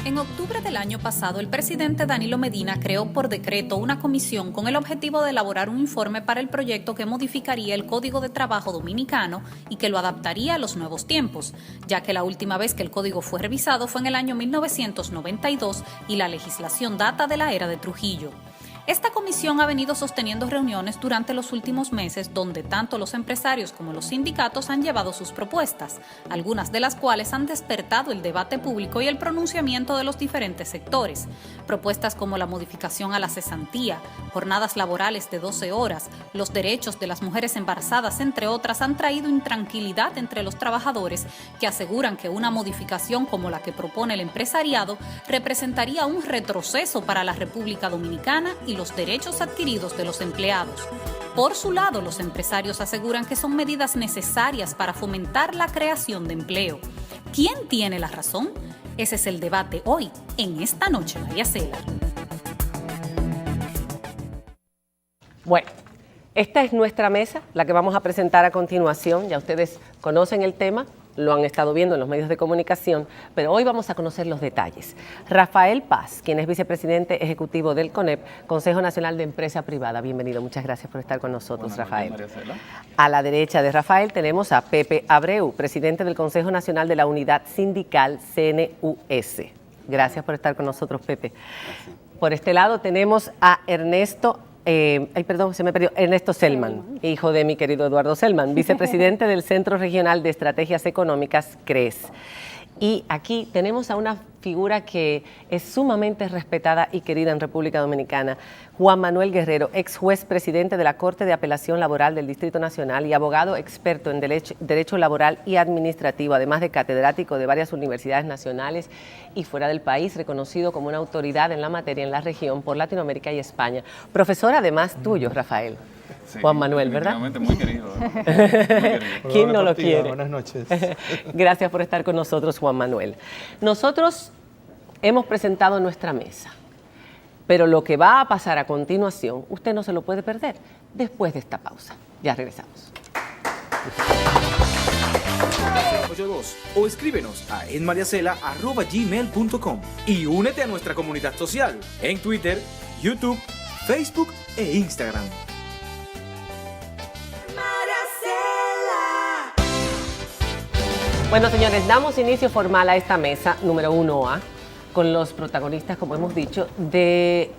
En octubre del año pasado, el presidente Danilo Medina creó por decreto una comisión con el objetivo de elaborar un informe para el proyecto que modificaría el Código de Trabajo dominicano y que lo adaptaría a los nuevos tiempos, ya que la última vez que el código fue revisado fue en el año 1992 y la legislación data de la era de Trujillo. Esta comisión ha venido sosteniendo reuniones durante los últimos meses donde tanto los empresarios como los sindicatos han llevado sus propuestas, algunas de las cuales han despertado el debate público y el pronunciamiento de los diferentes sectores. Propuestas como la modificación a la cesantía, jornadas laborales de 12 horas, los derechos de las mujeres embarazadas, entre otras, han traído intranquilidad entre los trabajadores que aseguran que una modificación como la que propone el empresariado representaría un retroceso para la República Dominicana y los derechos adquiridos de los empleados. Por su lado, los empresarios aseguran que son medidas necesarias para fomentar la creación de empleo. ¿Quién tiene la razón? Ese es el debate hoy, en Esta Noche, María Cela. Bueno, esta es nuestra mesa, la que vamos a presentar a continuación. Ya ustedes conocen el tema, lo han estado viendo en los medios de comunicación, pero hoy vamos a conocer los detalles. Rafael Paz, quien es vicepresidente ejecutivo del CONEP, Consejo Nacional de Empresa Privada. Bienvenido, muchas gracias por estar con nosotros, Rafael. A la derecha de Rafael tenemos a Pepe Abreu, presidente del Consejo Nacional de la Unidad Sindical CNUS. Gracias por estar con nosotros, Pepe. Por este lado tenemos a Ernesto Selman, hijo de mi querido Eduardo Selman, vicepresidente del Centro Regional de Estrategias Económicas, CRES. Y aquí tenemos a una figura que es sumamente respetada y querida en República Dominicana, Juan Manuel Guerrero, ex juez presidente de la Corte de Apelación Laboral del Distrito Nacional y abogado experto en derecho laboral y administrativo, además de catedrático de varias universidades nacionales y fuera del país, reconocido como una autoridad en la materia en la región por Latinoamérica y España. Profesor, además tuyo, Rafael. Sí, Juan Manuel, ¿verdad? Muy querido. Muy querido. ¿Quién no lo quiere? Buenas noches. Gracias por estar con nosotros, Juan Manuel. Nosotros hemos presentado nuestra mesa, pero lo que va a pasar a continuación, usted no se lo puede perder después de esta pausa. Ya regresamos. 82 o escríbenos a enmariacela@gmail.com y únete a nuestra comunidad social en Twitter, YouTube, Facebook e Instagram. Bueno, señores, damos inicio formal a esta mesa número 1A con los protagonistas, como hemos dicho, de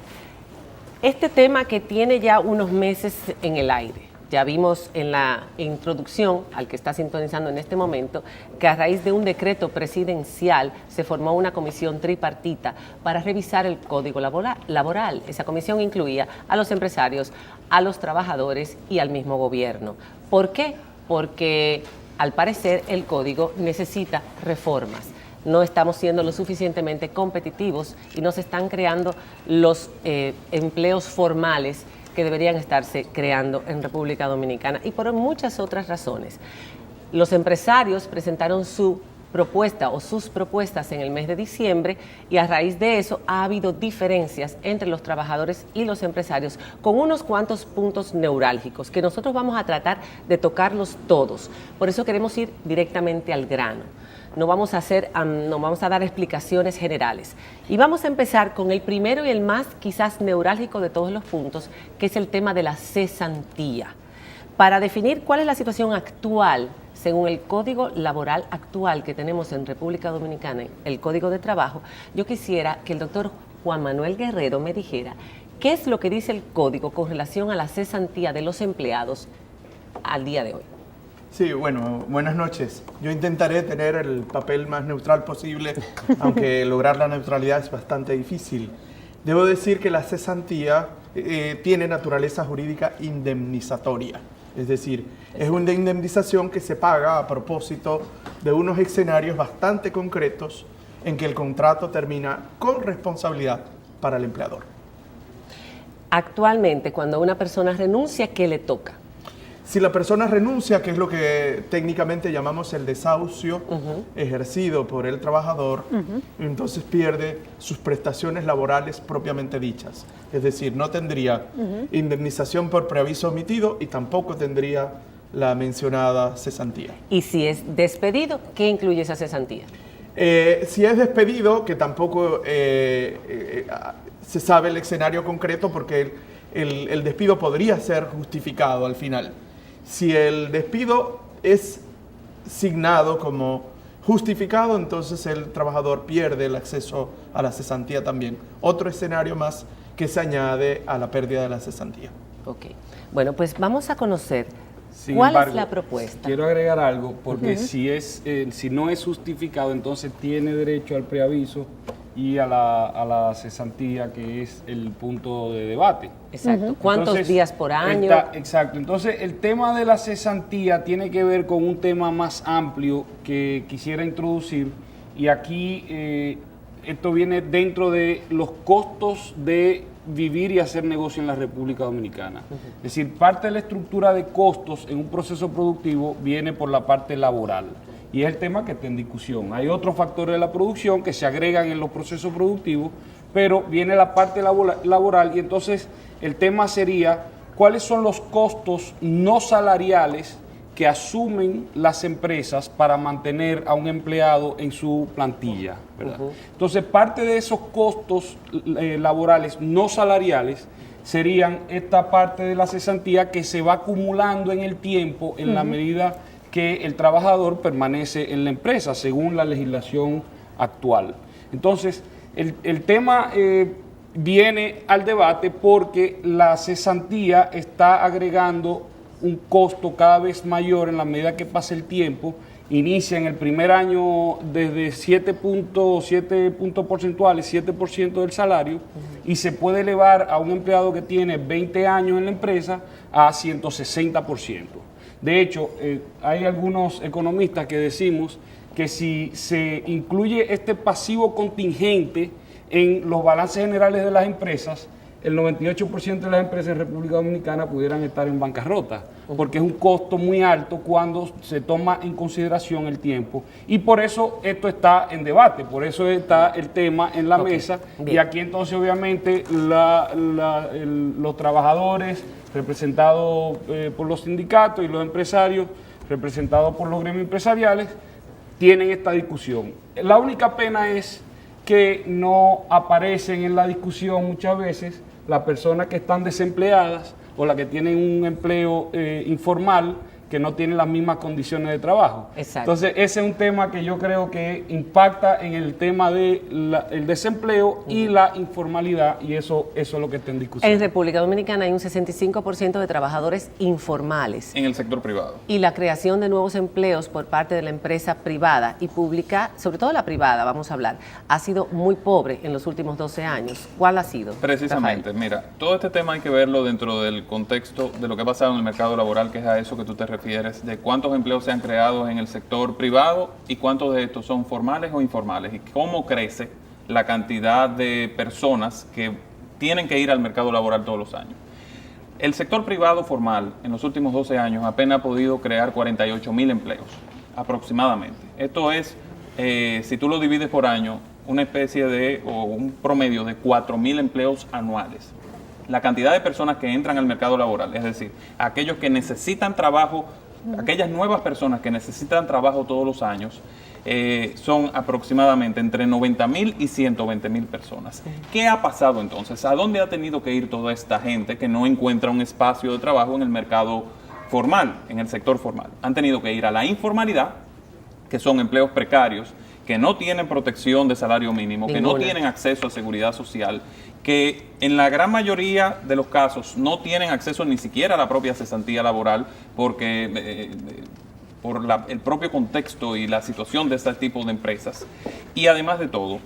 este tema que tiene ya unos meses en el aire. Ya vimos en la introducción, al que está sintonizando en este momento, que a raíz de un decreto presidencial se formó una comisión tripartita para revisar el Código Laboral. Esa comisión incluía a los empresarios, a los trabajadores y al mismo gobierno. ¿Por qué? Porque al parecer el código necesita reformas. No estamos siendo lo suficientemente competitivos y no se están creando los empleos formales que deberían estarse creando en República Dominicana y por muchas otras razones. Los empresarios presentaron su propuesta o sus propuestas en el mes de diciembre y a raíz de eso ha habido diferencias entre los trabajadores y los empresarios con unos cuantos puntos neurálgicos que nosotros vamos a tratar de tocarlos todos. Por eso queremos ir directamente al grano. No vamos a dar explicaciones generales. Y vamos a empezar con el primero y el más quizás neurálgico de todos los puntos, que es el tema de la cesantía. Para definir cuál es la situación actual, según el Código Laboral actual que tenemos en República Dominicana, el Código de Trabajo, yo quisiera que el doctor Juan Manuel Guerrero me dijera qué es lo que dice el Código con relación a la cesantía de los empleados al día de hoy. Sí, bueno, buenas noches. Yo intentaré tener el papel más neutral posible, aunque lograr la neutralidad es bastante difícil. Debo decir que la cesantía tiene naturaleza jurídica indemnizatoria, es decir, es una indemnización que se paga a propósito de unos escenarios bastante concretos en que el contrato termina con responsabilidad para el empleador. Actualmente, cuando una persona renuncia, ¿qué le toca? Si la persona renuncia, que es lo que técnicamente llamamos el desahucio ejercido por el trabajador, entonces pierde sus prestaciones laborales propiamente dichas. Es decir, no tendría indemnización por preaviso omitido y tampoco tendría la mencionada cesantía. Y si es despedido, ¿qué incluye esa cesantía? Si es despedido, que tampoco se sabe el escenario concreto porque el despido podría ser justificado al final. Si el despido es signado como justificado, entonces el trabajador pierde el acceso a la cesantía también. Otro escenario más que se añade a la pérdida de la cesantía. Ok. Bueno, pues vamos a conocer Sin cuál embargo, es la propuesta. Quiero agregar algo, porque si no es justificado, entonces tiene derecho al preaviso y a la cesantía, que es el punto de debate. Exacto. ¿Cuántos Entonces, días por año? Exacto. Entonces, el tema de la cesantía tiene que ver con un tema más amplio que quisiera introducir, y aquí esto viene dentro de los costos de vivir y hacer negocio en la República Dominicana. Es decir, parte de la estructura de costos en un proceso productivo viene por la parte laboral. Y es el tema que está en discusión. Hay otros factores de la producción que se agregan en los procesos productivos, pero viene la parte laboral, y entonces el tema sería cuáles son los costos no salariales que asumen las empresas para mantener a un empleado en su plantilla, ¿verdad? Entonces, parte de esos costos laborales no salariales serían esta parte de la cesantía que se va acumulando en el tiempo en la medida que el trabajador permanece en la empresa, según la legislación actual. Entonces, el tema viene al debate porque la cesantía está agregando un costo cada vez mayor en la medida que pasa el tiempo. Inicia en el primer año desde 7 puntos porcentuales, 7% del salario, y se puede elevar a un empleado que tiene 20 años en la empresa a 160%. De hecho, hay algunos economistas que decimos que si se incluye este pasivo contingente en los balances generales de las empresas, el 98% de las empresas en República Dominicana pudieran estar en bancarrota, porque es un costo muy alto cuando se toma en consideración el tiempo. Y por eso esto está en debate, por eso está el tema en la mesa. Bien. Y aquí entonces obviamente los trabajadores representados por los sindicatos y los empresarios representados por los gremios empresariales tienen esta discusión. La única pena es que no aparecen en la discusión muchas veces las personas que están desempleadas o las que tienen un empleo informal, que no tienen las mismas condiciones de trabajo. Exacto. Entonces, ese es un tema que yo creo que impacta en el tema del desempleo y la informalidad, y eso es lo que está en discusión. En República Dominicana hay un 65% de trabajadores informales. En el sector privado. Y la creación de nuevos empleos por parte de la empresa privada y pública, sobre todo la privada, vamos a hablar, ha sido muy pobre en los últimos 12 años. ¿Cuál ha sido? Precisamente, Rafael? mira, todo este tema hay que verlo dentro del contexto de lo que ha pasado en el mercado laboral, que es a eso que tú te refieres, de cuántos empleos se han creado en el sector privado y cuántos de estos son formales o informales, y cómo crece la cantidad de personas que tienen que ir al mercado laboral todos los años. El sector privado formal en los últimos 12 años apenas ha podido crear 48.000 empleos aproximadamente. Esto es, si tú lo divides por año, una especie de, o un promedio de 4.000 empleos anuales. La cantidad de personas que entran al mercado laboral, es decir, aquellos que necesitan trabajo, aquellas nuevas personas que necesitan trabajo todos los años, son aproximadamente entre 90.000 y 120.000 personas. ¿Qué ha pasado entonces? ¿A dónde ha tenido que ir toda esta gente que no encuentra un espacio de trabajo en el mercado formal, en el sector formal? Han tenido que ir a la informalidad, que son empleos precarios, que no tienen protección de salario mínimo, que no tienen acceso a seguridad social, que en la gran mayoría de los casos no tienen acceso ni siquiera a la propia cesantía laboral, porque por el propio contexto y la situación de este tipo de empresas. Y además de todo,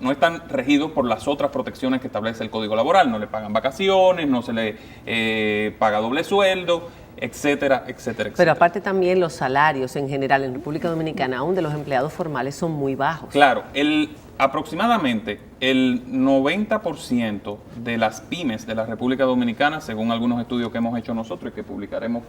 no están regidos por las otras protecciones que establece el Código Laboral. No le pagan vacaciones, no se le paga doble sueldo, etcétera, etcétera, etcétera. Pero aparte también los salarios en general en República Dominicana, aún de los empleados formales, son muy bajos. Claro, aproximadamente el 90% de las pymes de la República Dominicana, según algunos estudios que hemos hecho nosotros y que publicaremos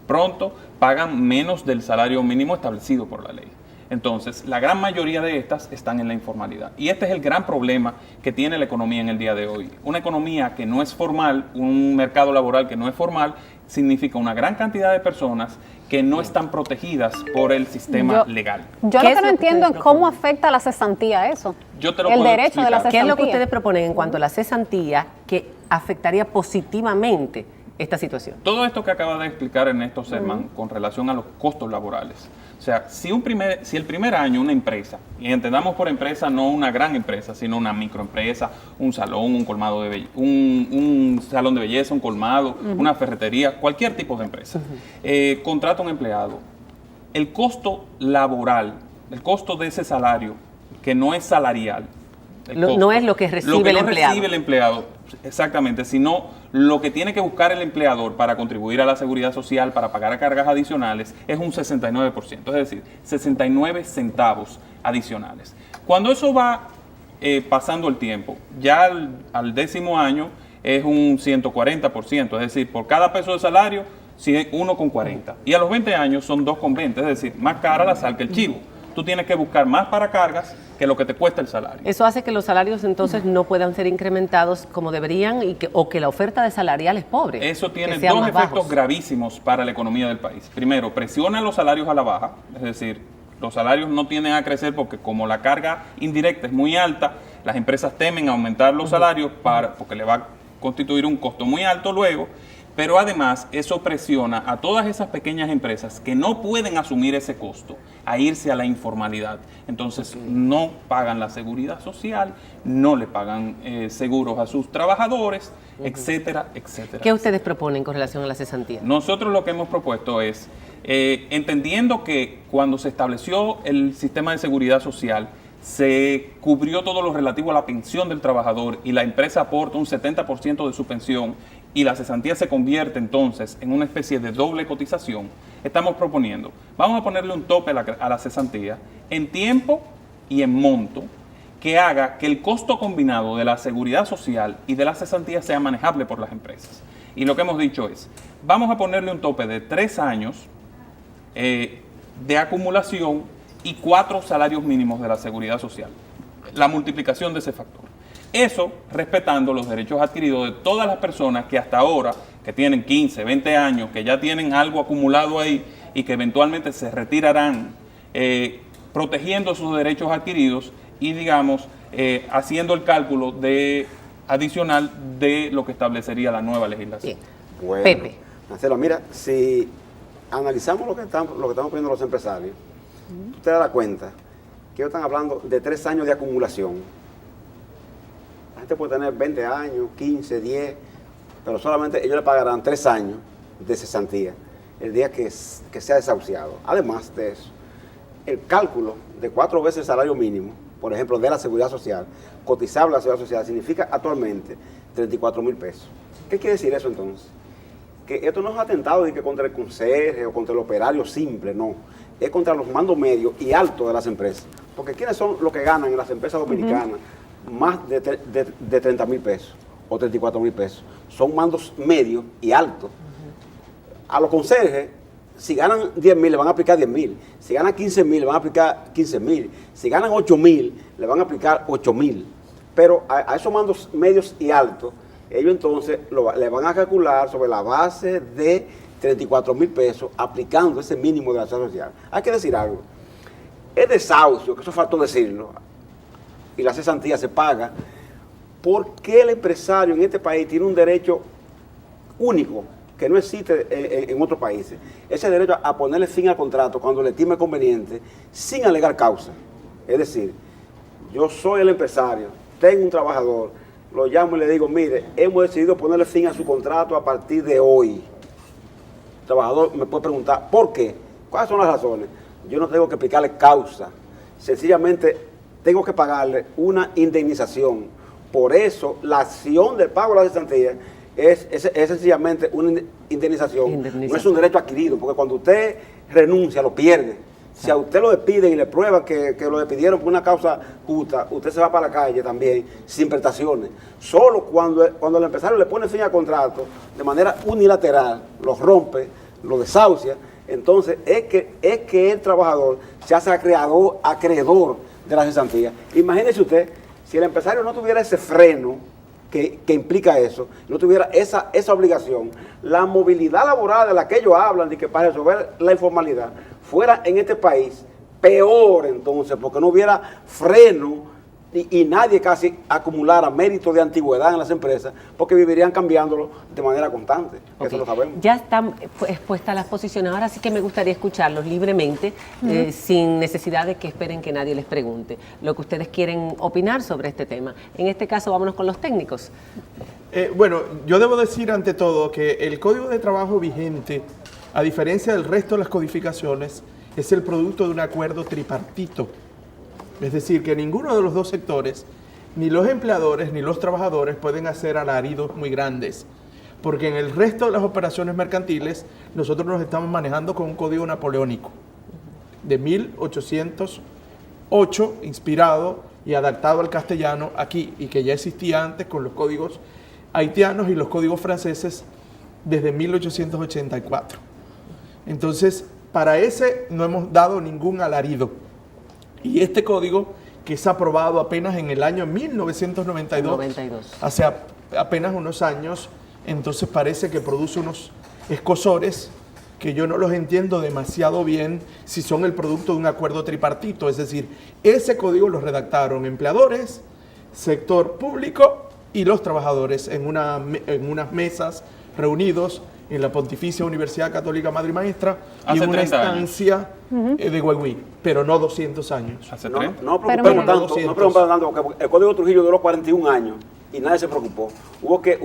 pronto, pagan menos del salario mínimo establecido por la ley. Entonces, la gran mayoría de estas están en la informalidad. Y este es el gran problema que tiene la economía en el día de hoy. Una economía que no es formal, un mercado laboral que no es formal, significa una gran cantidad de personas que no están protegidas por el sistema legal. Yo lo que no entiendo es cómo afecta la cesantía eso. Yo te lo el puedo derecho de la explicar. cesantía. ¿Qué es lo que ustedes proponen en cuanto a la cesantía que afectaría positivamente esta situación? Todo esto que acaba de explicar Ernesto Serman con relación a los costos laborales. O sea, si el primer año una empresa, y entendamos por empresa no una gran empresa, sino una microempresa, un salón, un colmado de un salón de belleza, un colmado, una ferretería, cualquier tipo de empresa, contrata a un empleado, el costo laboral, el costo de ese salario, que no es salarial, No es lo que recibe el empleado. Recibe el empleado, exactamente, sino lo que tiene que buscar el empleador para contribuir a la seguridad social, para pagar cargas adicionales, es un 69%, es decir, 69 centavos adicionales. Cuando eso va pasando el tiempo, ya al 10º año es un 140%, es decir, por cada peso de salario, 1,40. Y a los 20 años son 2,20, es decir, más cara la sal que el chivo. Tú tienes que buscar más para cargas que lo que te cuesta el salario. Eso hace que los salarios entonces no puedan ser incrementados como deberían o que la oferta de salarial es pobre. Eso tiene dos efectos gravísimos para la economía del país. Primero, presiona los salarios a la baja, es decir, los salarios no tienden a crecer porque como la carga indirecta es muy alta, las empresas temen aumentar los salarios porque le va a constituir un costo muy alto luego. Pero además eso presiona a todas esas pequeñas empresas que no pueden asumir ese costo a irse a la informalidad. Entonces no pagan la seguridad social, no le pagan seguros a sus trabajadores, etcétera, etcétera. ¿Qué ustedes proponen con relación a la cesantía? Nosotros lo que hemos propuesto es, entendiendo que cuando se estableció el sistema de seguridad social, se cubrió todo lo relativo a la pensión del trabajador y la empresa aporta un 70% de su pensión y la cesantía se convierte entonces en una especie de doble cotización, estamos proponiendo, vamos a ponerle un tope a la cesantía en tiempo y en monto que haga que el costo combinado de la seguridad social y de la cesantía sea manejable por las empresas. Y lo que hemos dicho es, vamos a ponerle un tope de 3 años de acumulación y 4 salarios mínimos de la seguridad social, la multiplicación de ese factor. Eso respetando los derechos adquiridos de todas las personas que hasta ahora, que tienen 15, 20 años, que ya tienen algo acumulado ahí y que eventualmente se retirarán, protegiendo sus derechos adquiridos y, digamos, haciendo el cálculo adicional de lo que establecería la nueva legislación. Bueno, Pepe. Marcelo, mira, si analizamos lo que estamos poniendo los empresarios, tú te das cuenta que ellos están hablando de 3 años de acumulación. La gente puede tener 20 años, 15, 10, pero solamente ellos le pagarán 3 años de cesantía el día que sea desahuciado. Además de eso, el cálculo de 4 veces el salario mínimo, por ejemplo, de la seguridad social, cotizable a la seguridad social, significa actualmente 34,000 pesos. ¿Qué quiere decir eso entonces? Que esto no es un atentado de que contra el conserje o contra el operario simple, no. Es contra los mandos medios y altos de las empresas. Porque ¿quiénes son los que ganan en las empresas dominicanas más de 30,000 pesos o 34,000 pesos? Son mandos medios y altos. A los conserjes, si ganan 10,000, le van a aplicar 10,000. Si ganan 15,000, le van a aplicar 15,000. Si ganan 8,000, le van a aplicar 8,000. Pero a esos mandos medios y altos, ellos entonces le van a calcular sobre la base de 34,000 pesos, aplicando ese mínimo de la seguridad social. Hay que decir algo. El desahucio, que eso faltó decirlo, y la cesantía se paga, porque el empresario en este país tiene un derecho único que no existe en otros países. Ese derecho a ponerle fin al contrato cuando le estime conveniente, sin alegar causa. Es decir, yo soy el empresario, tengo un trabajador, lo llamo y le digo, mire, hemos decidido ponerle fin a su contrato a partir de hoy. El trabajador me puede preguntar, ¿por qué? ¿Cuáles son las razones? Yo no tengo que explicarle causa, sencillamente tengo que pagarle una indemnización. Por eso, la acción del pago de la cesantía es sencillamente una indemnización. No es un derecho adquirido, porque cuando usted renuncia, lo pierde. Si a usted lo despiden y le prueban que lo despidieron por una causa justa, usted se va para la calle también, sin prestaciones. Solo cuando el empresario le pone fin al contrato, de manera unilateral, lo rompe, lo desahucia, entonces es que el trabajador se hace acreedor de la cesantía. Imagínese usted, si el empresario no tuviera ese freno que implica eso, no tuviera esa obligación, la movilidad laboral de la que ellos hablan, de que para resolver la informalidad, fuera en este país peor entonces, porque no hubiera freno y nadie casi acumulara mérito de antigüedad en las empresas, porque vivirían cambiándolo de manera constante. Okay. Eso lo sabemos. Ya están expuestas las posiciones. Ahora sí que me gustaría escucharlos libremente, sin necesidad de que esperen que nadie les pregunte lo que ustedes quieren opinar sobre este tema. En este caso, vámonos con los técnicos. Bueno, yo debo decir ante todo que el Código de Trabajo vigente, a diferencia del resto de las codificaciones, es el producto de un acuerdo tripartito. Es decir, que ninguno de los dos sectores, ni los empleadores ni los trabajadores, pueden hacer alaridos muy grandes. Porque en el resto de las operaciones mercantiles, nosotros nos estamos manejando con un código napoleónico de 1808, inspirado y adaptado al castellano aquí, y que ya existía antes con los códigos haitianos y los códigos franceses desde 1884. Entonces, para ese no hemos dado ningún alarido. Y este código, que es aprobado apenas en el año 1992, hace apenas unos años, entonces parece que produce unos escozores que yo no los entiendo demasiado bien si son el producto de un acuerdo tripartito. Es decir, ese código lo redactaron empleadores, sector público y los trabajadores en unas mesas reunidos en la Pontificia Universidad Católica Madre y Maestra y en una estancia de Guayguí, pero no 200 años. No preocupemos tanto, porque el Código Trujillo duró 41 años y nadie se preocupó. Hubo que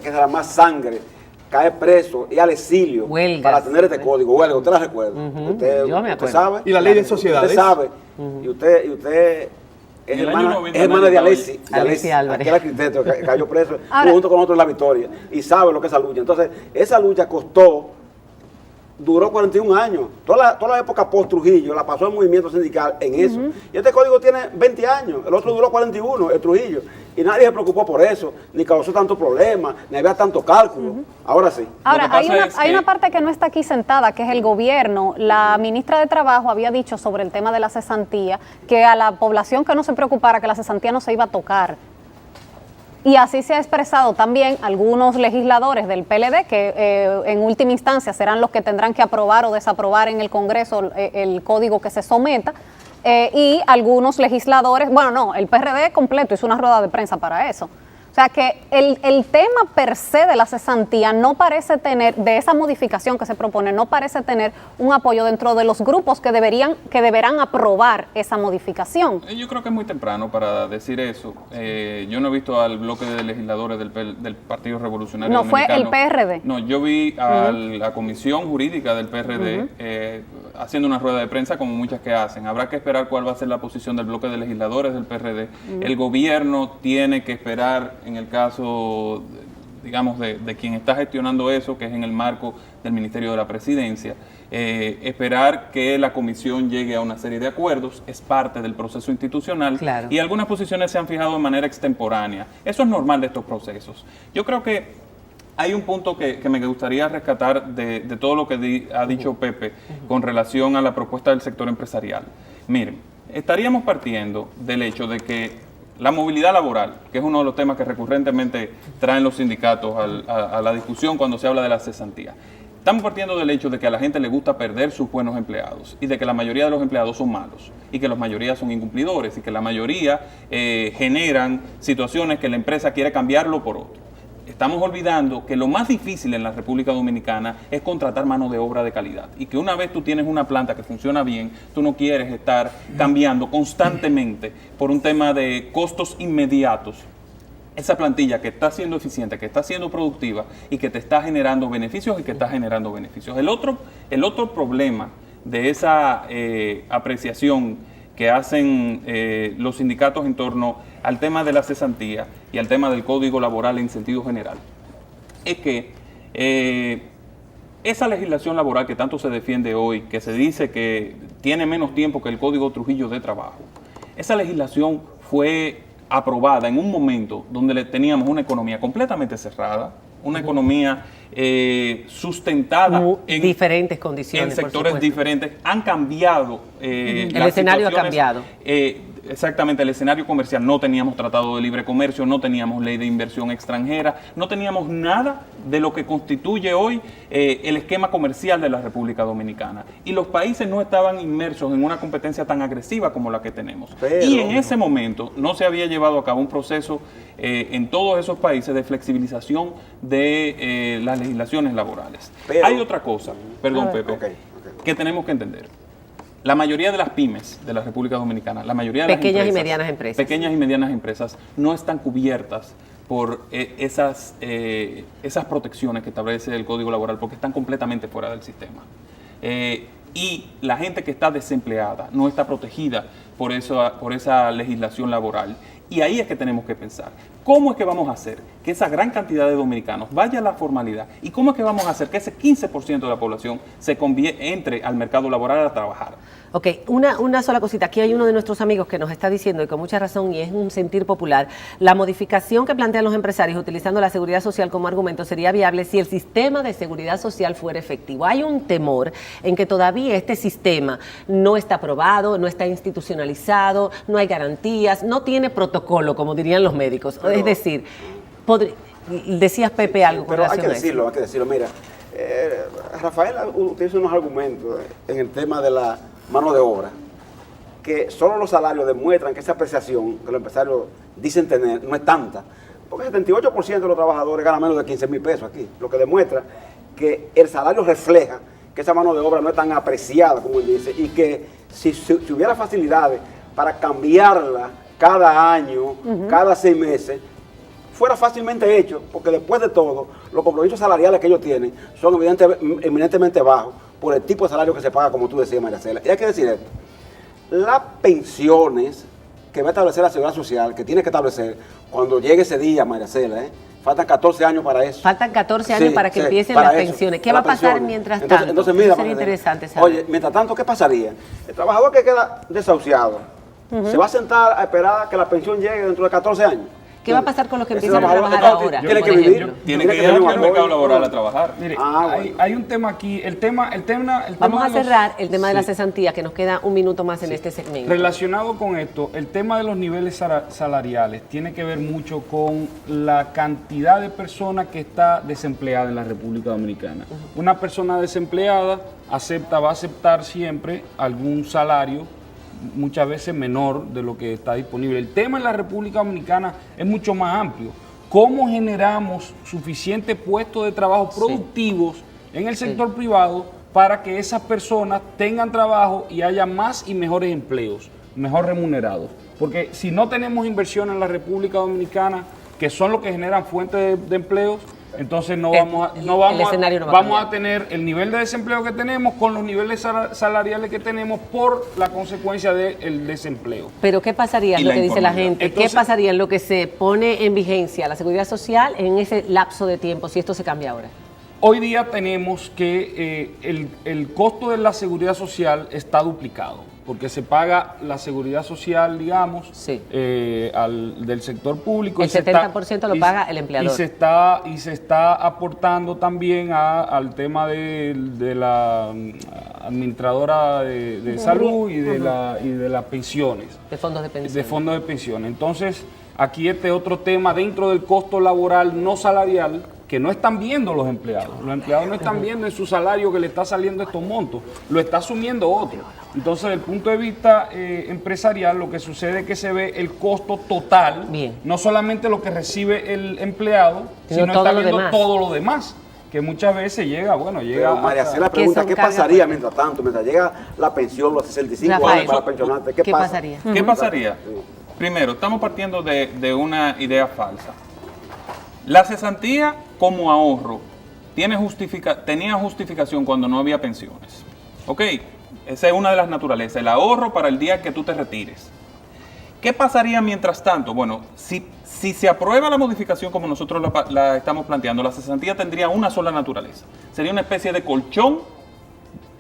derramar sangre, caer preso y al exilio para tener este código. Huelga, usted la recuerda. Usted sabe. Y la ley de sociedades. Usted sabe. Y usted es hermana de Alessi Álvarez, aquel arquitecto que cayó preso junto con otros en la Victoria, y sabe lo que es esa lucha. Entonces, esa lucha duró 41 años. Toda la época post-Trujillo la pasó el movimiento sindical en eso. Y este código tiene 20 años, el otro duró 41, el Trujillo. Y nadie se preocupó por eso, ni causó tanto problema, ni había tanto cálculo. Ahora sí. Ahora, hay una parte que no está aquí sentada, que es el gobierno. La ministra de Trabajo había dicho sobre el tema de la cesantía, que a la población que no se preocupara, que la cesantía no se iba a tocar. Y así se ha expresado también algunos legisladores del PLD, que en última instancia serán los que tendrán que aprobar o desaprobar en el Congreso el código que se someta. Y algunos legisladores, el PRD completo hizo una rueda de prensa para eso. O sea que el tema per se de la cesantía no parece tener, de esa modificación que se propone, no parece tener un apoyo dentro de los grupos que deberán aprobar esa modificación. Yo creo que es muy temprano para decir eso. Yo no he visto al bloque de legisladores del Partido Revolucionario Dominicano. No, fue el PRD. No, yo vi a la Comisión Jurídica del PRD haciendo una rueda de prensa como muchas que hacen. Habrá que esperar cuál va a ser la posición del bloque de legisladores del PRD. El gobierno tiene que esperar, en el caso, digamos, de quien está gestionando eso, que es en el marco del Ministerio de la Presidencia, esperar que la comisión llegue a una serie de acuerdos, es parte del proceso institucional, y algunas posiciones se han fijado de manera extemporánea. Eso es normal de estos procesos. Yo creo que hay un punto que me gustaría rescatar de todo lo que ha dicho Pepe con relación a la propuesta del sector empresarial. Miren, estaríamos partiendo del hecho de que la movilidad laboral, que es uno de los temas que recurrentemente traen los sindicatos a la discusión cuando se habla de la cesantía. Estamos partiendo del hecho de que a la gente le gusta perder sus buenos empleados y de que la mayoría de los empleados son malos y que la mayoría son incumplidores y que la mayoría generan situaciones que la empresa quiere cambiarlo por otro. Estamos olvidando que lo más difícil en la República Dominicana es contratar mano de obra de calidad y que una vez tú tienes una planta que funciona bien, tú no quieres estar cambiando constantemente por un tema de costos inmediatos esa plantilla que está siendo eficiente, que está siendo productiva y que te está generando beneficios El otro problema de esa apreciación que hacen los sindicatos en torno al tema de la cesantía y al tema del código laboral en sentido general, es que esa legislación laboral que tanto se defiende hoy, que se dice que tiene menos tiempo que el Código Trujillo de Trabajo, esa legislación fue aprobada en un momento donde teníamos una economía completamente cerrada, una economía sustentada en diferentes condiciones, en sectores diferentes. Han cambiado el escenario ha cambiado exactamente el escenario comercial. No teníamos tratado de libre comercio, no teníamos ley de inversión extranjera, no teníamos nada de lo que constituye hoy el esquema comercial de la República Dominicana. Y los países no estaban inmersos en una competencia tan agresiva como la que tenemos. Y en ese momento no se había llevado a cabo un proceso en todos esos países de flexibilización de las legislaciones laborales. Hay otra cosa, perdón Pepe, que tenemos que entender. La mayoría de las pymes de la República Dominicana, la mayoría de pequeñas las y medianas empresas. Pequeñas y medianas empresas no están cubiertas por esas protecciones que establece el Código Laboral, porque están completamente fuera del sistema. Y la gente que está desempleada no está protegida por esa legislación laboral. Y ahí es que tenemos que pensar, ¿cómo es que vamos a hacer que esa gran cantidad de dominicanos vaya a la formalidad? ¿Y cómo es que vamos a hacer que ese 15% de la población entre al mercado laboral a trabajar? Ok, una sola cosita. Aquí hay uno de nuestros amigos que nos está diciendo, y con mucha razón, y es un sentir popular, la modificación que plantean los empresarios utilizando la seguridad social como argumento sería viable si el sistema de seguridad social fuera efectivo. Hay un temor en que todavía este sistema no está aprobado, no está institucionalizado, no hay garantías, no tiene protocolo, como dirían los médicos. Es decir, decías, Pepe, algo con pero hay relación que decirlo. Mira, Rafael utiliza unos argumentos en el tema de la mano de obra, que solo los salarios demuestran que esa apreciación que los empresarios dicen tener no es tanta, porque el 78% de los trabajadores ganan menos de 15,000 pesos aquí, lo que demuestra que el salario refleja que esa mano de obra no es tan apreciada como él dice, y que si hubiera facilidades para cambiarla cada año, cada 6 meses, fuera fácilmente hecho, porque después de todo, los compromisos salariales que ellos tienen son eminentemente bajos por el tipo de salario que se paga, como tú decías, María Cela. Y hay que decir esto, las pensiones que va a establecer la Seguridad Social, que tiene que establecer cuando llegue ese día, María Cela, faltan 14 años para eso. Faltan 14 años para que empiecen las pensiones. ¿Qué va a pasar mientras tanto? Entonces mira, sería interesante saber. Oye, mientras tanto, ¿qué pasaría? El trabajador que queda desahuciado, se va a sentar a esperar a que la pensión llegue dentro de 14 años. ¿Qué va a pasar con los que empiezan a trabajar ahora? Tiene que vivir. Tiene que ir al mercado laboral a trabajar. Mire, hay un tema aquí, el tema Vamos a cerrar el tema de la cesantía, que nos queda un minuto más en este segmento. Relacionado con esto, el tema de los niveles salariales tiene que ver mucho con la cantidad de personas que está desempleada en la República Dominicana. Una persona desempleada va a aceptar siempre algún salario, muchas veces menor de lo que está disponible. El tema en la República Dominicana es mucho más amplio. ¿Cómo generamos suficientes puestos de trabajo productivos en el sector privado para que esas personas tengan trabajo y haya más y mejores empleos, mejor remunerados? Porque si no tenemos inversión en la República Dominicana, que son los que generan fuentes de empleos, entonces vamos a tener el nivel de desempleo que tenemos con los niveles salariales que tenemos por la consecuencia del desempleo. Pero ¿qué pasaría en lo que dice la gente? Entonces, ¿qué pasaría en lo que se pone en vigencia la seguridad social en ese lapso de tiempo si esto se cambia ahora? Hoy día tenemos que el costo de la seguridad social está duplicado, porque se paga la seguridad social, digamos, del sector público. El 70% lo paga el empleador. Y se está aportando también al tema de la administradora de salud y de las pensiones. De fondos de pensiones. De fondos de pensiones. Entonces, aquí otro tema dentro del costo laboral no salarial, que no están viendo los empleados. Los empleados no están viendo en su salario que le está saliendo estos montos, lo está asumiendo otro. Entonces, desde el punto de vista empresarial, lo que sucede es que se ve el costo total, no solamente lo que recibe el empleado, sino está viendo todo lo demás, que muchas veces llega. María Cela pregunta, ¿qué pasaría mientras tanto? Mientras llega la pensión, los 65 años para pensionarte, ¿qué pasaría? ¿Qué pasaría? Primero, estamos partiendo de una idea falsa. La cesantía como ahorro tenía justificación cuando no había pensiones. ¿Ok? Esa es una de las naturalezas, el ahorro para el día que tú te retires. ¿Qué pasaría mientras tanto? Bueno, si se aprueba la modificación como nosotros la estamos planteando, la cesantía tendría una sola naturaleza. Sería una especie de colchón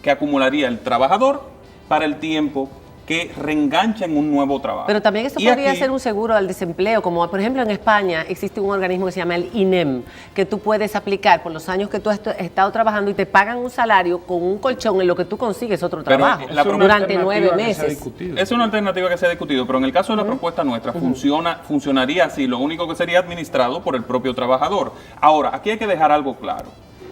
que acumularía el trabajador para el tiempo que reenganchen un nuevo trabajo. Pero también eso Y podría aquí- ser un seguro al desempleo, como por ejemplo en España existe un organismo que se llama el INEM, que tú puedes aplicar por los años que tú has estado trabajando y te pagan un salario con un colchón en lo que tú consigues otro Pero trabajo la Es una durante alternativa 9 que se ha meses. discutido. Es una alternativa que se ha discutido, pero en el caso de la propuesta nuestra funcionaría así, lo único que sería administrado por el propio trabajador. Ahora, aquí hay que dejar algo claro.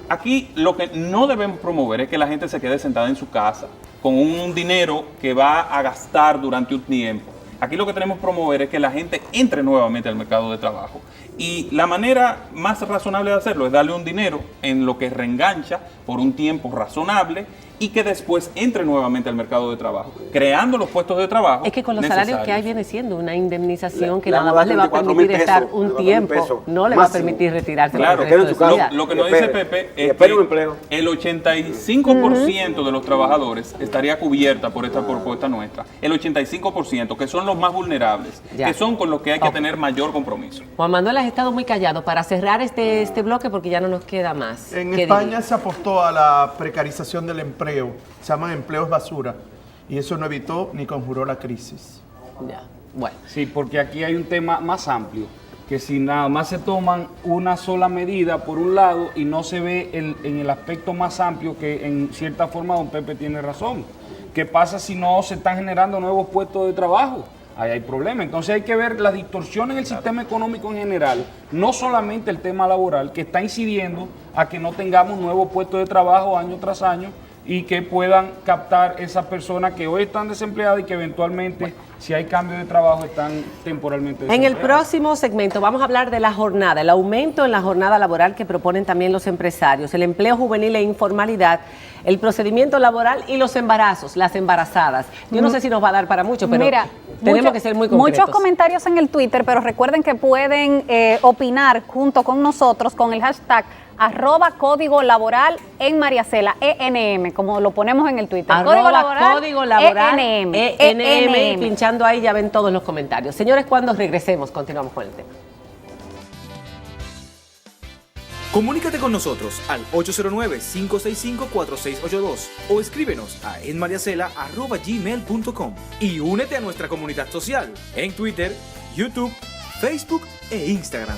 Aquí lo que no debemos promover es que la gente se quede sentada en su casa con un dinero que va a gastar durante un tiempo. Aquí lo que tenemos que promover es que la gente entre nuevamente al mercado de trabajo. Y la manera más razonable de hacerlo es darle un dinero en lo que reengancha por un tiempo razonable y que después entre nuevamente al mercado de trabajo, creando los puestos de trabajo. Es que con los salarios que hay necesarios. viene siendo una indemnización que Le nada vamos a más le va a 34.000 permitir estar pesos, un 34.000 tiempo, pesos no le va a máximo. permitir retirarse Claro, por el resto de quede en su su vida. casa. Lo que nos Y dice espere, Pepe y es espere un que empleo. el 85% de los trabajadores estaría cubierta por esta propuesta nuestra. El 85%, que son los más vulnerables, Ya. que son con los que hay que tener mayor compromiso. Juan Manuel, has estado muy callado para cerrar este bloque porque ya no nos queda más. En ¿Qué España dirías? se apostó a la precarización del empleo, se llaman empleos basura, y eso no evitó ni conjuró la crisis. Ya, bueno. Sí, porque aquí hay un tema más amplio, que si nada más se toman una sola medida por un lado y no se ve en el aspecto más amplio, que en cierta forma don Pepe tiene razón. ¿Qué pasa si no se están generando nuevos puestos de trabajo? Ahí hay problema. Entonces hay que ver las distorsiones en el sistema económico en general, no solamente el tema laboral, que está incidiendo a que no tengamos nuevos puestos de trabajo año tras año y que puedan captar esas personas que hoy están desempleadas y que eventualmente, si hay cambio de trabajo, están temporalmente En el desempleadas. próximo segmento vamos a hablar de la jornada, el aumento en la jornada laboral que proponen también los empresarios, el empleo juvenil e informalidad, el procedimiento laboral y los embarazos, las embarazadas. Yo no sé si nos va a dar para mucho, pero Mira, tenemos que ser muy concretos. muchos comentarios en el Twitter, pero recuerden que pueden opinar junto con nosotros con el hashtag @código laboral en Mariacela, ENM, como lo ponemos en el Twitter. Código laboral, ENM. ENM, y pinchando ahí ya ven todos los comentarios. Señores, cuando regresemos, continuamos con el tema. Comunícate con nosotros al 809-565-4682 o escríbenos a enmariacela@gmail.com y únete a nuestra comunidad social en Twitter, YouTube, Facebook e Instagram.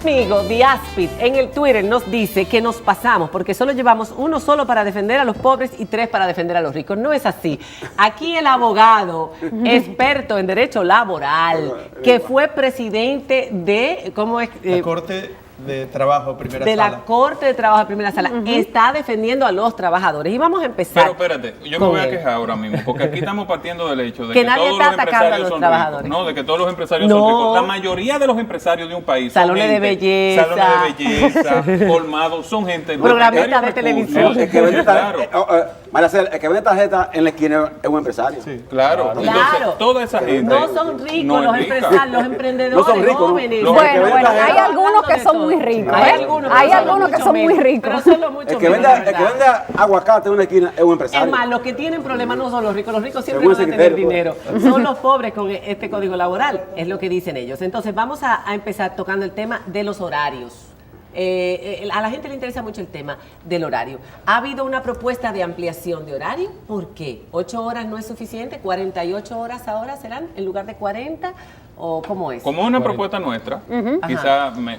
Amigo Diaspid en el Twitter nos dice que nos pasamos porque solo llevamos uno solo para defender a los pobres y 3 para defender a los ricos. No es así. Aquí el abogado experto en derecho laboral, que fue presidente de, ¿cómo es? La Corte de Trabajo, primera De sala. la Corte de Trabajo de Primera Sala, está defendiendo a los trabajadores. Y vamos a empezar. Pero espérate, yo me con voy a él. quejar ahora mismo, porque aquí estamos partiendo del hecho de Que que, nadie todos está los atacando a empresarios los son trabajadores. ricos. No, de que todos los empresarios No. son ricos. La mayoría de los empresarios de un país son Salones de gente- belleza. salones de belleza, colmados, son gente Programistas recursos. de televisión. El que vende Claro. Maricel, el que vende tarjeta en la esquina es un empresario. Sí. Claro, Claro. entonces toda esa gente No son ricos no es los rica. empresarios, los emprendedores No son ricos, ¿no? jóvenes. Los Bueno, que venden bueno, hay tarjeta. algunos que son muy ricos. Hay ¿eh? algunos, Hay pero son algunos que mucho son muy menos. ricos. Pero son los mucho El que menos, vende, ¿verdad? aguacate en una esquina es un empresario. Es más, los que tienen problemas no son los ricos siempre Según van a ese tener criterio, dinero. Son los pobres con este código laboral, es lo que dicen ellos. Entonces vamos a empezar tocando el tema de los horarios. A la gente le interesa mucho el tema del horario. ¿Ha habido una propuesta de ampliación de horario? ¿Por qué? ¿8 horas no es suficiente? ¿48 horas ahora serán en lugar de 40? ¿O cómo es? Como una propuesta nuestra, quizá me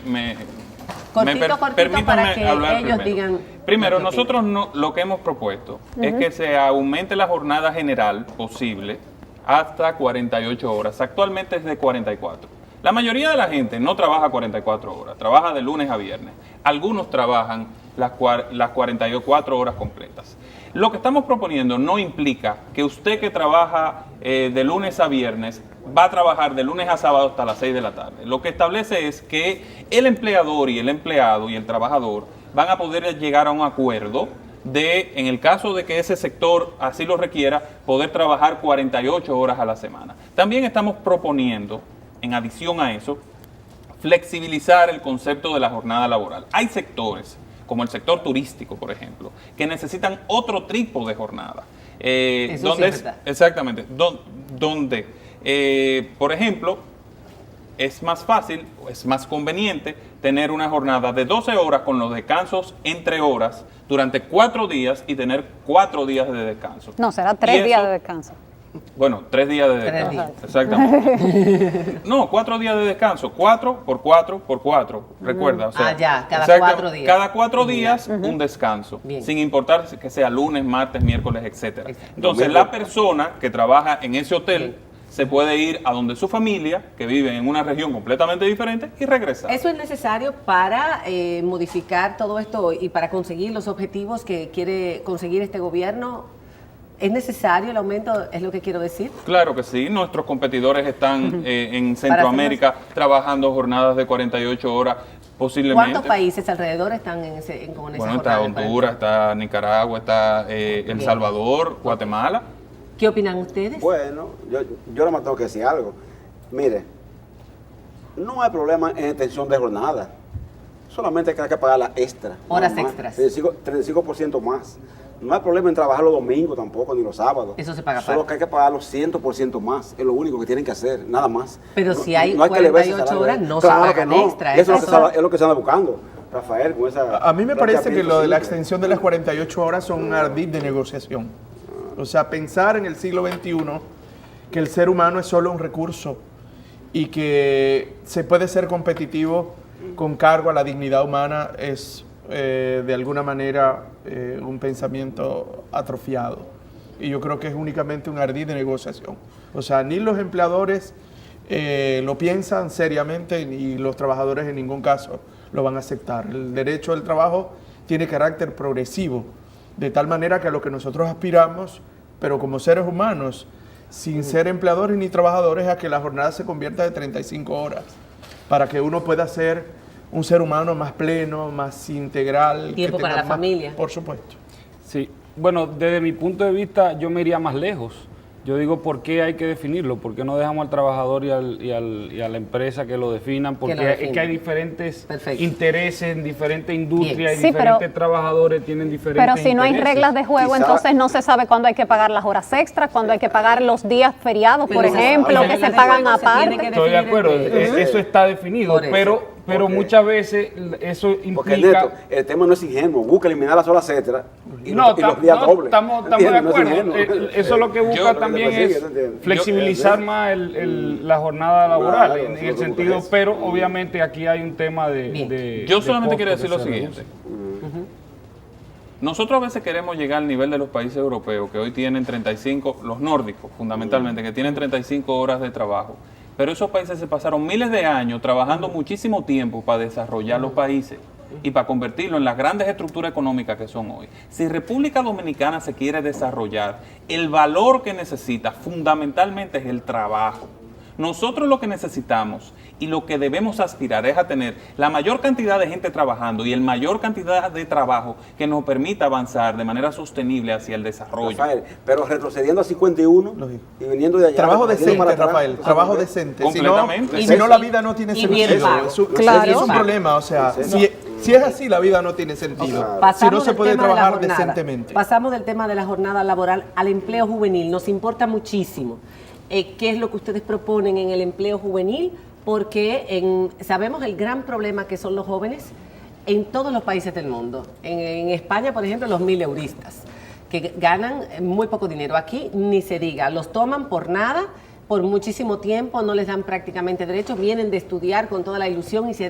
Cortito permítanme para que hablar ellos primero. digan Primero, lo que nosotros lo que hemos propuesto es que se aumente la jornada general posible hasta 48 horas. Actualmente es de 44. La mayoría de la gente no trabaja 44 horas, trabaja de lunes a viernes. Algunos trabajan las 44 horas completas. Lo que estamos proponiendo no implica que usted que trabaja de lunes a viernes va a trabajar de lunes a sábado hasta las 6 de la tarde. Lo que establece es que el empleador y el empleado y el trabajador van a poder llegar a un acuerdo de, en el caso de que ese sector así lo requiera, poder trabajar 48 horas a la semana. También estamos proponiendo, en adición a eso, flexibilizar el concepto de la jornada laboral. Hay sectores, como el sector turístico, por ejemplo, que necesitan otro tipo de jornada. Eso sí Donde es verdad. exactamente, donde, por ejemplo, es más fácil, es más conveniente tener una jornada de 12 horas con los descansos entre horas durante 4 días y tener 4 días de descanso. No, será Y 3 días eso- de descanso. Bueno, 3 días de 3 descanso. días. Exactamente. No, 4 días de descanso. 4 por 4 por 4. Recuerda. O sea, ya, cada exacta- 4 días. Cada 4 días un descanso. Bien. Sin importar que sea lunes, martes, miércoles, etcétera. Exacto. Entonces, la persona que trabaja en ese hotel se puede ir a donde su familia, que vive en una región completamente diferente, y regresar. ¿Eso es necesario para modificar todo esto y para conseguir los objetivos que quiere conseguir este gobierno? ¿Es necesario el aumento? ¿Es lo que quiero decir? Claro que sí, nuestros competidores están en Centroamérica trabajando jornadas de 48 horas posiblemente. ¿Cuántos países alrededor están con esa Bueno, está jornada de Honduras, está Nicaragua, está El Bien. Salvador, Guatemala. ¿Qué opinan ustedes? Bueno, yo nada más tengo que decir algo. Mire, no hay problema en extensión de jornada. Solamente que hay que pagar la extra. Horas nada más. extras. 35% más. No hay problema en trabajar los domingos tampoco, ni los sábados. Eso se paga Solo aparte. que hay que pagar los 100% más. Es lo único que tienen que hacer, nada más. Pero si hay que elevarse el 48 salario. horas, no se Claro pagan que no. extra. Eso Esas son- es lo que se anda buscando, Rafael, con esa... A mí me parece que lo de la simple. extensión de las 48 horas son un ardid de negociación. O sea, pensar en el siglo XXI que el ser humano es solo un recurso y que se puede ser competitivo con cargo a la dignidad humana es de alguna manera un pensamiento atrofiado. Y yo creo que es únicamente un ardid de negociación. O sea, ni los empleadores lo piensan seriamente y los trabajadores en ningún caso lo van a aceptar. El derecho del trabajo tiene carácter progresivo, de tal manera que a lo que nosotros aspiramos, pero como seres humanos, sin ser empleadores ni trabajadores, a que la jornada se convierta de 35 horas, para que uno pueda ser un ser humano más pleno, más integral. Tiempo que para tenga la más- familia. Por supuesto. Sí, bueno, desde mi punto de vista yo me iría más lejos. Yo digo, ¿por qué hay que definirlo? ¿Por qué no dejamos al trabajador y a la empresa que lo definan? Porque lo es definan. que hay diferentes Perfecto. intereses en diferentes industrias Bien. y Sí, pero- diferentes trabajadores tienen diferentes Pero si no hay intereses. reglas de juego, Quizá- entonces no se sabe cuándo hay que pagar las horas extras, cuándo hay que pagar los días feriados, por Pero ejemplo, las que reglas se de pagan juego se tienen aparte. que Estoy de definir acuerdo, entre- eso está definido, Por eso. pero Porque- muchas veces eso Porque implica... Neto, el tema no es ingenuo, busca eliminar las horas extras y, No, y los días dobles. estamos de ¿Entiendes? No es acuerdo. ingenuo. Eso es lo que busca Yo- también Lo que es persigue, ¿te entiendes? flexibilizar Yo- más la jornada laboral Claro, en eso el es lo que sentido, busca pero obviamente aquí hay un tema de... Bien. Yo de solamente costo quiero que decir lo se siguiente. reduce. Nosotros a veces queremos llegar al nivel de los países europeos, que hoy tienen 35, los nórdicos fundamentalmente, que tienen 35 horas de trabajo. Pero esos países se pasaron miles de años trabajando muchísimo tiempo para desarrollar los países y para convertirlo en las grandes estructuras económicas que son hoy. Si República Dominicana se quiere desarrollar, el valor que necesita fundamentalmente es el trabajo. Nosotros lo que necesitamos y lo que debemos aspirar es a tener la mayor cantidad de gente trabajando y el mayor cantidad de trabajo que nos permita avanzar de manera sostenible hacia el desarrollo. Rafael, pero retrocediendo a 51 Lógico. y viniendo de allá. Trabajo retrocediendo decente, para atrás, Rafael, entonces, trabajo ¿no? decente. Completamente. Si no, la vida no tiene Y bien sentido. pago. Es un- Claro. es un problema, o sea, si es así, la vida no tiene sentido. Si no Pasamos se del puede tema de la trabajar jornada. decentemente. Pasamos del tema de la jornada laboral al empleo juvenil. Nos importa muchísimo. ¿Qué es lo que ustedes proponen en el empleo juvenil? Porque sabemos el gran problema que son los jóvenes en todos los países del mundo. En España, por ejemplo, los mileuristas, que ganan muy poco dinero. Aquí ni se diga, los toman por nada, por muchísimo tiempo, no les dan prácticamente derechos, vienen de estudiar con toda la ilusión y se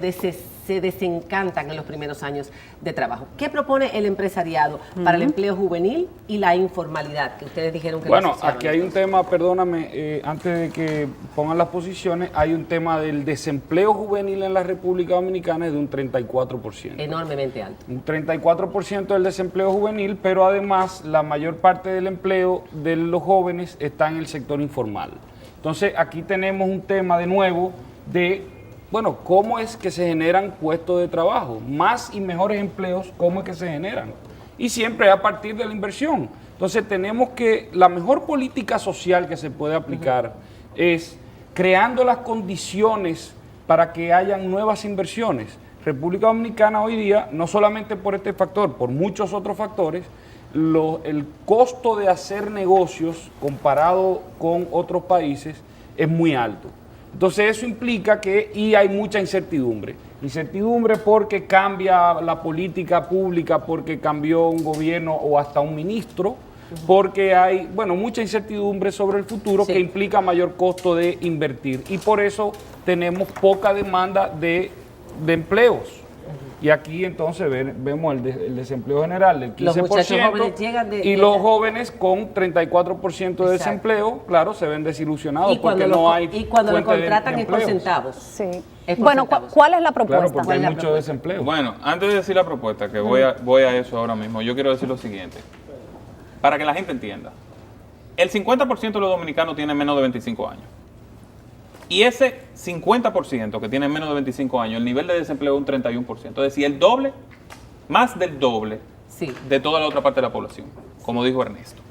desencantan en los primeros años de trabajo. ¿Qué propone el empresariado para el empleo juvenil y la informalidad que ustedes dijeron que Bueno, lo asociaban? aquí hay un tema, perdóname, antes de que pongan las posiciones, hay un tema del desempleo juvenil en la República Dominicana es de un 34%. Enormemente alto. Un 34% del desempleo juvenil, pero además la mayor parte del empleo de los jóvenes está en el sector informal. Entonces aquí tenemos un tema de nuevo de, bueno, cómo es que se generan puestos de trabajo, más y mejores empleos, cómo es que se generan. Y siempre a partir de la inversión. Entonces tenemos que, la mejor política social que se puede aplicar es creando las condiciones para que hayan nuevas inversiones. República Dominicana hoy día, no solamente por este factor, por muchos otros factores, el costo de hacer negocios comparado con otros países es muy alto. Entonces eso implica que, y hay mucha incertidumbre. Incertidumbre porque cambia la política pública, porque cambió un gobierno o hasta un ministro, porque hay, bueno, mucha incertidumbre sobre el futuro que implica mayor costo de invertir. Y por eso tenemos poca demanda de empleos. Y aquí entonces vemos el desempleo general del 15%. Los muchachos jóvenes llegan y los jóvenes con 34% de desempleo, claro, se ven desilusionados porque no hay y cuando lo fuente de contratan es por empleos. centavos. Sí. Es por Bueno, centavos. ¿cuál es la propuesta? Claro, porque hay mucho desempleo. Bueno, antes de decir la propuesta, que voy a eso ahora mismo, yo quiero decir lo siguiente, para que la gente entienda. El 50% de los dominicanos tienen menos de 25 años. Y ese 50% que tiene menos de 25 años, el nivel de desempleo es un 31%. Es decir, el doble, más del doble de toda la otra parte de la población, como dijo Ernesto.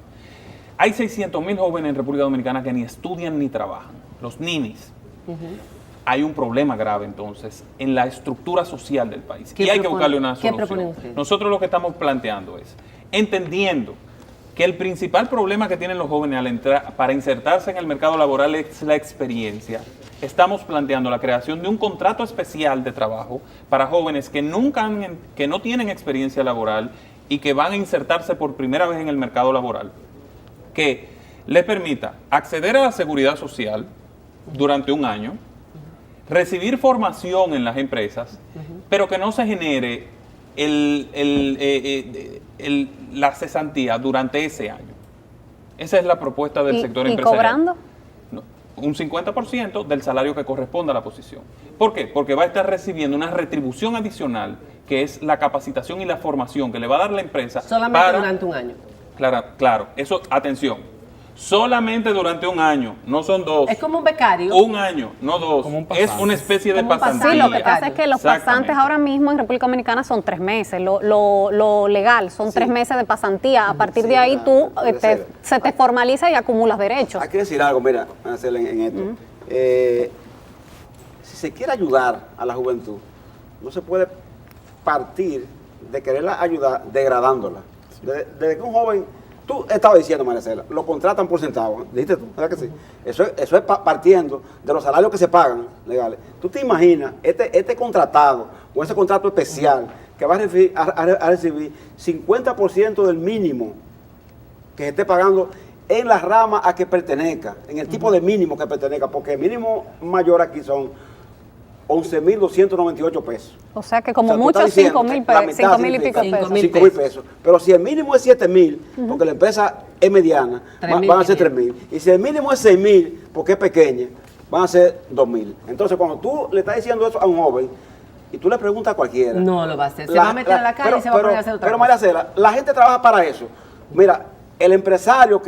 Hay 600,000 jóvenes en República Dominicana que ni estudian ni trabajan, los ninis. Hay un problema grave entonces en la estructura social del país y hay que buscarle una solución. Nosotros lo que estamos planteando es, entendiendo que el principal problema que tienen los jóvenes al entrar, para insertarse en el mercado laboral es la experiencia. Estamos planteando la creación de un contrato especial de trabajo para jóvenes que que no tienen experiencia laboral y que van a insertarse por primera vez en el mercado laboral, que les permita acceder a la seguridad social durante un año, recibir formación en las empresas, pero que no se genere la cesantía durante ese año. Esa es la propuesta del sector empresarial. ¿Y cobrando? No, un 50% del salario que corresponda a la posición. ¿Por qué? Porque va a estar recibiendo una retribución adicional, que es la capacitación y la formación que le va a dar la empresa. Solamente durante un año. Claro, eso, atención. Solamente durante un año, no son 2. Es como un becario. Un año, no 2. Es una especie de pasantía. Sí, lo que pasa es que los pasantes ahora mismo en República Dominicana son 3 meses. Lo legal son 3 meses de pasantía. A partir de ahí tú se te formaliza y acumulas derechos. Hay que decir algo, mira, Marcela, en esto. Si se quiere ayudar a la juventud, no se puede partir de quererla ayudar degradándola. Desde que un joven... Tú estabas diciendo, Maricela, lo contratan por centavos, dijiste tú, ¿verdad que sí? Eso es partiendo de los salarios que se pagan legales. ¿Tú te imaginas este contratado o ese contrato especial que va a recibir 50% del mínimo que se esté pagando en la rama a que pertenezca, en el tipo de mínimo que pertenezca? Porque el mínimo mayor aquí son 11,298 pesos. O sea que como mucho 5,000 y pico pesos. 5,000 pesos. Pero si el mínimo es 7,000, porque la empresa es mediana, van a ser 3,000. Y si el mínimo es 6,000, porque es pequeña, van a ser 2,000. Entonces cuando tú le estás diciendo eso a un joven, y tú le preguntas a cualquiera. No lo va a hacer. Se va a meter a la calle y se va a poner a hacer otra cosa. Pero María Cela, la gente trabaja para eso. Mira, el empresario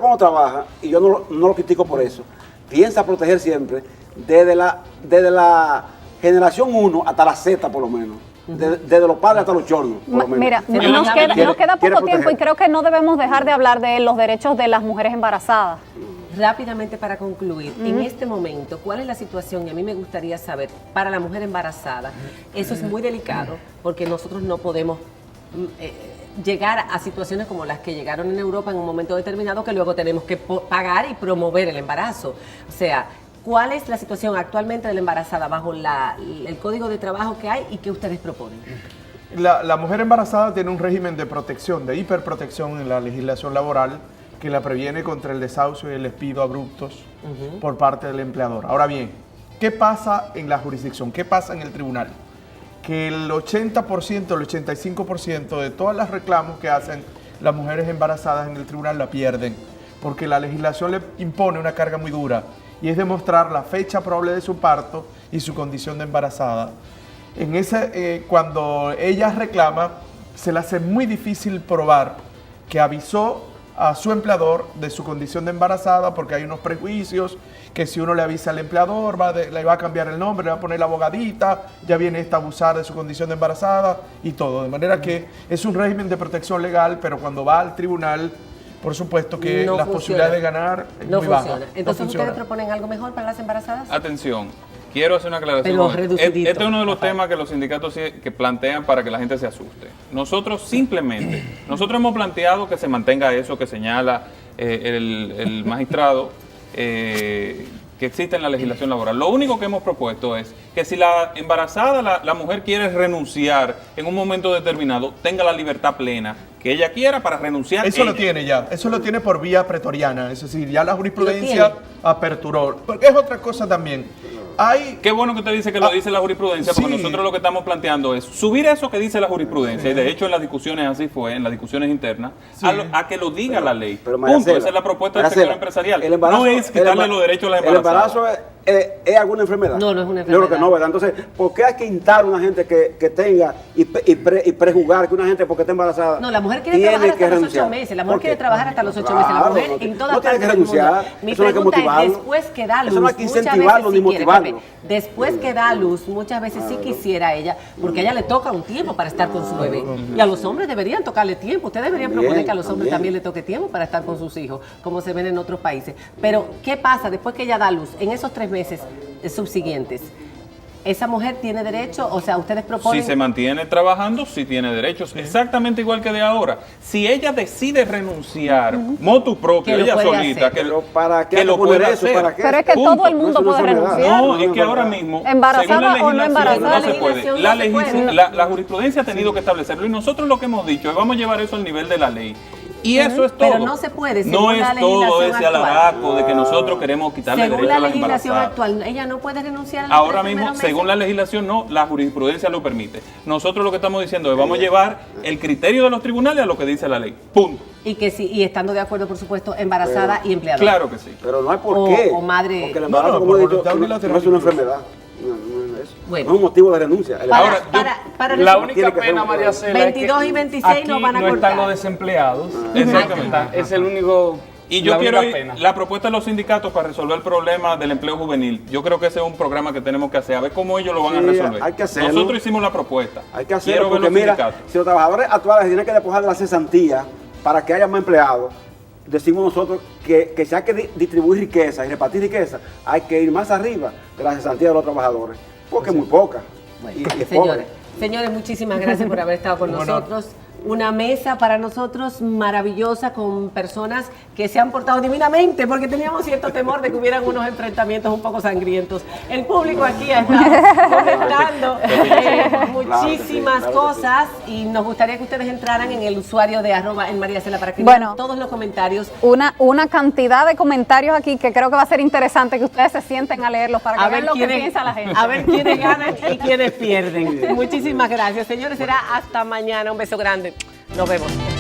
cuando trabaja, y yo no lo critico por eso, piensa proteger siempre desde la generación 1 hasta la Z por lo menos. Desde los padres hasta los chornos, por lo menos. Mira, nos queda poco tiempo y creo que no debemos dejar de hablar de los derechos de las mujeres embarazadas. Rápidamente para concluir, en este momento, ¿cuál es la situación? Y a mí me gustaría saber, para la mujer embarazada, eso es muy delicado porque nosotros no podemos llegar a situaciones como las que llegaron en Europa en un momento determinado, que luego tenemos que pagar y promover el embarazo. O sea, ¿cuál es la situación actualmente de la embarazada bajo el código de trabajo que hay y qué ustedes proponen? La mujer embarazada tiene un régimen de protección, de hiperprotección en la legislación laboral que la previene contra el desahucio y el despido abruptos por parte del empleador. Ahora bien, ¿qué pasa en la jurisdicción? ¿Qué pasa en el tribunal? Que el 80%, el 85% de todas las reclamos que hacen las mujeres embarazadas en el tribunal la pierden, porque la legislación le impone una carga muy dura, y es demostrar la fecha probable de su parto y su condición de embarazada. Cuando ella reclama, se le hace muy difícil probar que avisó a su empleador de su condición de embarazada, porque hay unos prejuicios que si uno le avisa al empleador le va a cambiar el nombre, le va a poner la abogadita, ya viene esta a abusar de su condición de embarazada y todo. De manera que es un régimen de protección legal, pero cuando va al tribunal, por supuesto que las posibilidades de ganar es muy baja. Entonces, ¿ustedes proponen algo mejor para las embarazadas? Atención, quiero hacer una aclaración. Este es uno de los temas que los sindicatos que plantean para que la gente se asuste. Nosotros hemos planteado que se mantenga eso que señala el magistrado, que que existe en la legislación laboral. Lo único que hemos propuesto es que si la embarazada, la mujer quiere renunciar en un momento determinado, tenga la libertad plena que ella quiera para renunciar. Eso lo ella. tiene ya, eso lo tiene por vía pretoriana, es decir, ya la jurisprudencia aperturó. Porque es otra cosa también. Qué bueno que usted dice que lo dice la jurisprudencia, porque nosotros lo que estamos planteando es subir eso que dice la jurisprudencia, y de hecho en las discusiones así fue, en las discusiones internas, a que lo diga la ley. Punto, esa es la propuesta del sector empresarial. No es quitarle los derechos a las embarazadas. ¿El embarazo es alguna enfermedad? No, no es una enfermedad. Yo creo que no, ¿verdad? Entonces, ¿por qué hay que instar a una gente que tenga y prejuzgar que una gente porque está embarazada? No, la mujer quiere trabajar hasta los 8 meses. La mujer quiere trabajar hasta los 8 meses. La mujer en todas partes del mundo. Mi pregunta es, después que da luz, eso no hay que muchas incentivarlo veces ni motivarlo. Después que da luz, muchas veces sí quisiera ella, porque a ella le toca un tiempo para estar con su bebé. Y a los hombres deberían tocarle tiempo. Ustedes deberían proponer que a los hombres también le toque tiempo para estar con sus hijos, como se ven en otros países. Pero, ¿qué pasa después que ella da luz? En esos 3 meses subsiguientes, ¿esa mujer tiene derecho? O sea, ustedes proponen... Si se mantiene trabajando, sí tiene derechos, exactamente igual que de ahora. Si ella decide renunciar, motu propio, ella solita, que lo puede hacer. Pero es que todo el mundo puede renunciar. No, es que ahora mismo, embarazada o no embarazada, no se puede. La jurisprudencia ha tenido que establecerlo y nosotros lo que hemos dicho es vamos a llevar eso al nivel de la ley. Y eso es todo. Pero no se puede. No es todo ese alaraco de que nosotros queremos quitarle según derechos a la las legislación embarazadas. actual, ella no puede renunciar a los Ahora 3 mismo, primeros meses. según la legislación, no, la jurisprudencia lo permite. Nosotros lo que estamos diciendo es vamos a llevar el criterio de los tribunales a lo que dice la ley. Punto. Y que sí, y estando de acuerdo, por supuesto, embarazada y empleadora. Claro que sí. Pero no hay por qué. O madre. Porque el embarazo, como he dicho, no es una enfermedad. Bueno. No es un motivo de renuncia. Para La los única pena, María Cela, 22 y 26 aquí nos van a no cortar. están los desempleados. Exactamente. Es el único... Y yo la quiero única pena. la propuesta de los sindicatos para resolver el problema del empleo juvenil. Yo creo que ese es un programa que tenemos que hacer, a ver cómo ellos lo van a resolver. Hay que hacerlo. Nosotros hicimos la propuesta. Hay que hacerlo, Quiero ver porque los mira, sindicatos. si los trabajadores actuales tienen que despojar de la cesantía para que haya más empleados, decimos nosotros que si hay que distribuir riqueza y repartir riqueza, hay que ir más arriba de la cesantía de los trabajadores, porque es muy poca. Bueno, y es señores, muchísimas gracias por haber estado con nosotros. Una mesa para nosotros maravillosa con personas que se han portado divinamente, porque teníamos cierto temor de que hubieran unos enfrentamientos un poco sangrientos. El público aquí ha estado comentando muchísimas cosas y nos gustaría que ustedes entraran en el usuario de @enmariacela para que vean todos los comentarios. Una cantidad de comentarios aquí que creo que va a ser interesante que ustedes se sienten a leerlos para que vean lo que piensa la gente. A ver quiénes ganan y quiénes pierden. Muchísimas gracias, señores. Será hasta mañana. Un beso grande. Nos vemos.